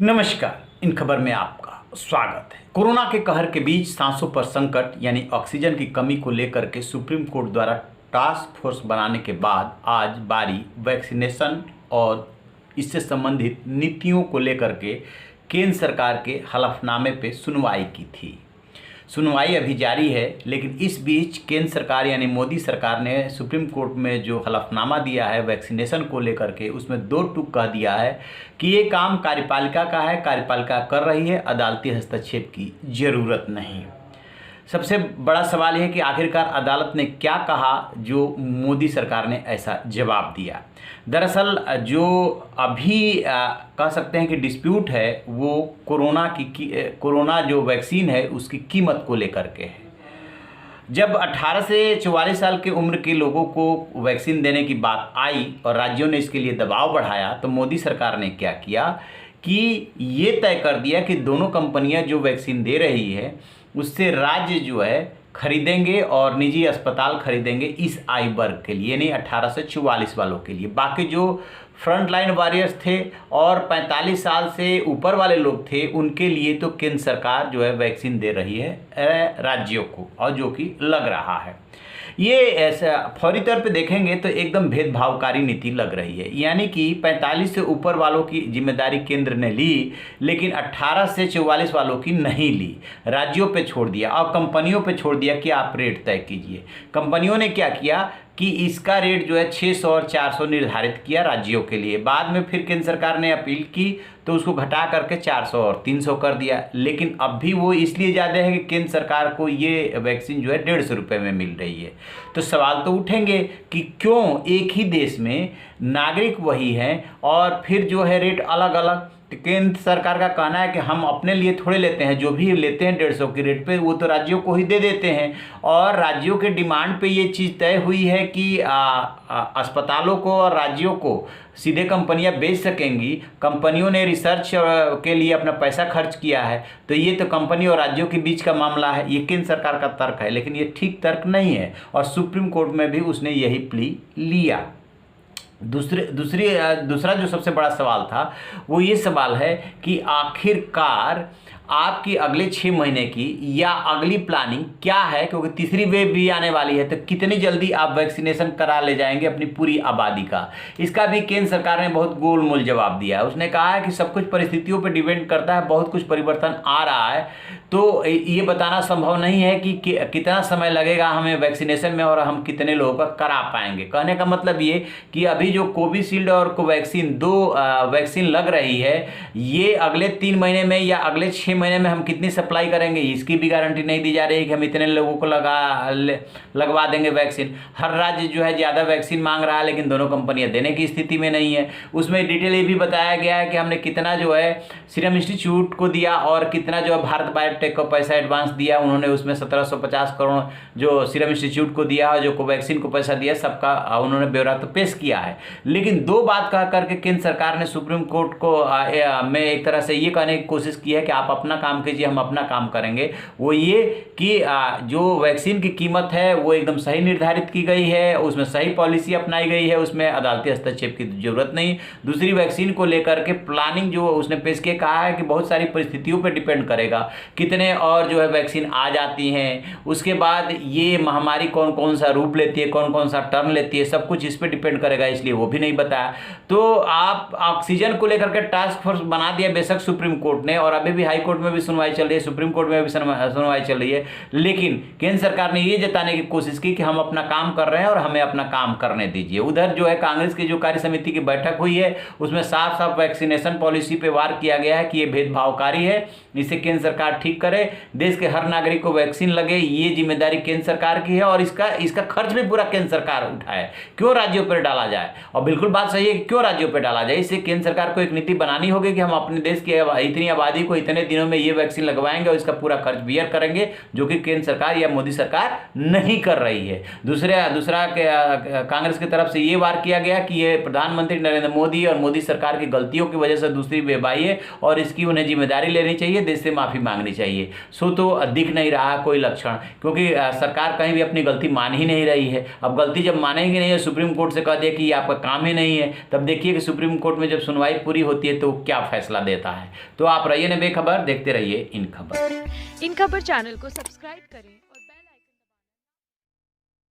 नमस्कार। इन खबर में आपका स्वागत है। कोरोना के कहर के बीच सांसों पर संकट यानी ऑक्सीजन की कमी को लेकर के सुप्रीम कोर्ट द्वारा टास्क फोर्स बनाने के बाद आज बारी वैक्सीनेशन और इससे संबंधित नीतियों को लेकर के केंद्र सरकार के हलफनामे पे सुनवाई की थी। सुनवाई अभी जारी है, लेकिन इस बीच केंद्र सरकार यानी मोदी सरकार ने सुप्रीम कोर्ट में जो हलफनामा दिया है वैक्सीनेशन को लेकर के, उसमें दो टूक कह दिया है कि ये काम कार्यपालिका का है, कार्यपालिका कर रही है, अदालती हस्तक्षेप की ज़रूरत नहीं। सबसे बड़ा सवाल है कि आखिरकार अदालत ने क्या कहा जो मोदी सरकार ने ऐसा जवाब दिया। दरअसल जो अभी कह सकते हैं कि डिस्प्यूट है वो कोरोना जो वैक्सीन है उसकी कीमत को लेकर के है। जब 18 से 44 साल की उम्र के लोगों को वैक्सीन देने की बात आई और राज्यों ने इसके लिए दबाव बढ़ाया, तो मोदी सरकार ने क्या किया कि ये तय कर दिया कि दोनों कंपनियां जो वैक्सीन दे रही है उससे राज्य जो है खरीदेंगे और निजी अस्पताल खरीदेंगे इस आयु वर्ग के लिए, यानी 18 से 44 वालों के लिए। बाकी जो फ्रंट लाइन वॉरियर्स थे और 45 साल से ऊपर वाले लोग थे उनके लिए तो केंद्र सरकार जो है वैक्सीन दे रही है राज्यों को, और जो कि लग रहा है ये ऐसा फौरी तौर पे देखेंगे तो एकदम भेदभावकारी नीति लग रही है। यानी कि 45 से ऊपर वालों की जिम्मेदारी केंद्र ने ली, लेकिन 18 से 44 वालों की नहीं ली, राज्यों पे छोड़ दिया और कंपनियों पे छोड़ दिया कि आप रेट तय कीजिए। कंपनियों ने क्या किया कि इसका रेट जो है 600 और 400 निर्धारित किया राज्यों के लिए। बाद में फिर केंद्र सरकार ने अपील की तो उसको घटा करके 400 और 300 कर दिया, लेकिन अब भी वो इसलिए ज़्यादा है कि केंद्र सरकार को ये वैक्सीन जो है 150 रुपये में मिल रही है। तो सवाल तो उठेंगे कि क्यों एक ही देश में नागरिक वही हैं और फिर जो है रेट अलग अलग। केंद्र सरकार का कहना है कि हम अपने लिए थोड़े लेते हैं, जो भी लेते हैं 150 की रेट पे वो तो राज्यों को ही दे देते हैं, और राज्यों के डिमांड पे ये चीज़ तय हुई है कि अस्पतालों को और राज्यों को सीधे कंपनियां बेच सकेंगी। कंपनियों ने रिसर्च के लिए अपना पैसा खर्च किया है, तो ये तो कंपनी और राज्यों के बीच का मामला है। ये केंद्र सरकार का तर्क है, लेकिन ये ठीक तर्क नहीं है और सुप्रीम कोर्ट में भी उसने यही प्ली लिया। दूसरा जो सबसे बड़ा सवाल था वो ये सवाल है कि आखिरकार आपकी अगले 6 महीने की या अगली प्लानिंग क्या है, क्योंकि तीसरी वेव भी आने वाली है, तो कितनी जल्दी आप वैक्सीनेशन करा ले जाएंगे अपनी पूरी आबादी का। इसका भी केंद्र सरकार ने बहुत गोलमोल जवाब दिया है। उसने कहा है कि सब कुछ परिस्थितियों पर डिपेंड करता है, बहुत कुछ परिवर्तन आ रहा है, तो ये बताना संभव नहीं है कि कितना समय लगेगा हमें वैक्सीनेशन में और हम कितने लोगों का करा पाएंगे। कहने का मतलब ये कि अभी जो कोविशील्ड और कोवैक्सीन 2 वैक्सीन लग रही है, ये अगले 3 महीने में या अगले 6 महीने में हम कितनी सप्लाई करेंगे इसकी भी गारंटी नहीं दी जा रही है कि हम इतने लोगों को लगवा देंगे वैक्सीन। हर राज्य जो है ज़्यादा वैक्सीन मांग रहा है, लेकिन दोनों कंपनियां देने की स्थिति में नहीं है। उसमें डिटेल ये भी बताया गया है कि हमने कितना जो है सीरम इंस्टीट्यूट को दिया और कितना जो है भारत बायोटेक को पैसा एडवांस दिया। उन्होंने उसमें 1750 करोड़ जो सीरम इंस्टीट्यूट को दिया और जो कोवैक्सीन को पैसा दिया, सबका उन्होंने ब्यौरा तो पेश किया है। लेकिन दो बात कह करके केंद्र सरकार ने सुप्रीम कोर्ट को में एक तरह से ये कहने की कोशिश की है कि आप अपना काम कीजिए, हम अपना काम करेंगे। वो ये कि जो वैक्सीन की कीमत है वो एकदम सही निर्धारित की गई है, उसमें सही पॉलिसी अपनाई गई है, उसमें अदालती हस्तक्षेप की जरूरत नहीं। दूसरी वैक्सीन को लेकर के प्लानिंग जो उसने पेश किया, कहा है कि बहुत सारी परिस्थितियों पर डिपेंड करेगा कितने और जो है वैक्सीन आ जाती हैं, उसके बाद ये महामारी कौन कौन सा रूप लेती है, कौन कौन सा टर्न लेती है, सब कुछ इस पर डिपेंड करेगा, इसलिए वो भी नहीं बताया। तो आप ऑक्सीजन को लेकर के टास्क फोर्स बना दिया बेशक सुप्रीम कोर्ट ने, और अभी भी हाई कोर्ट में भी सुनवाई चल रही है, सुप्रीम कोर्ट में भी सुनवाई चल रही है, लेकिन केंद्र सरकार ने ये जताने की कोशिश की कि हम अपना काम कर रहे हैं और हमें अपना काम करने दीजिए। उधर जो है कांग्रेस की जो कार्य समिति की बैठक हुई है उसमें साफ साफ वैक्सीनेशन पॉलिसी पे वार किया गया है कि ये भेदभावकारी है, इसे केंद्र सरकार ठीक करे, देश के हर नागरिक को वैक्सीन लगे, ये जिम्मेदारी केंद्र सरकार की है और इसका खर्च भी पूरा केंद्र सरकार उठाए। क्यों राज्यों पर डाला जाए? और बिल्कुल बात सही है कि क्यों राज्यों पर डाला जाए, इससे केंद्र सरकार को एक नीति बनानी होगी कि हम अपने देश की इतनी आबादी को इतने दिनों महीनों में ये वैक्सीन लगवाएंगे और इसका पूरा खर्च बियर करेंगे, जो कि केंद्र सरकार या मोदी सरकार नहीं कर रही है। दूसरा कांग्रेस की तरफ से ये वार किया गया कि ये प्रधानमंत्री नरेंद्र मोदी और मोदी सरकार की गलतियों की वजह से दूसरी बेबाई है और इसकी उन्हें जिम्मेदारी लेनी चाहिए, देश से माफी मांगनी चाहिए। सो तो दिख नहीं रहा कोई लक्षण, क्योंकि सरकार कहीं भी अपनी गलती मान ही नहीं रही है। अब गलती जब मानेगी नहीं है, सुप्रीम कोर्ट से कह दे कि ये आपका काम ही नहीं है, तब देखिए कि सुप्रीम कोर्ट में जब सुनवाई पूरी होती है तो क्या फैसला देता है। तो आप रहिए ना बेखबर, देखते रहिए इन खबर चैनल को सब्सक्राइब करें।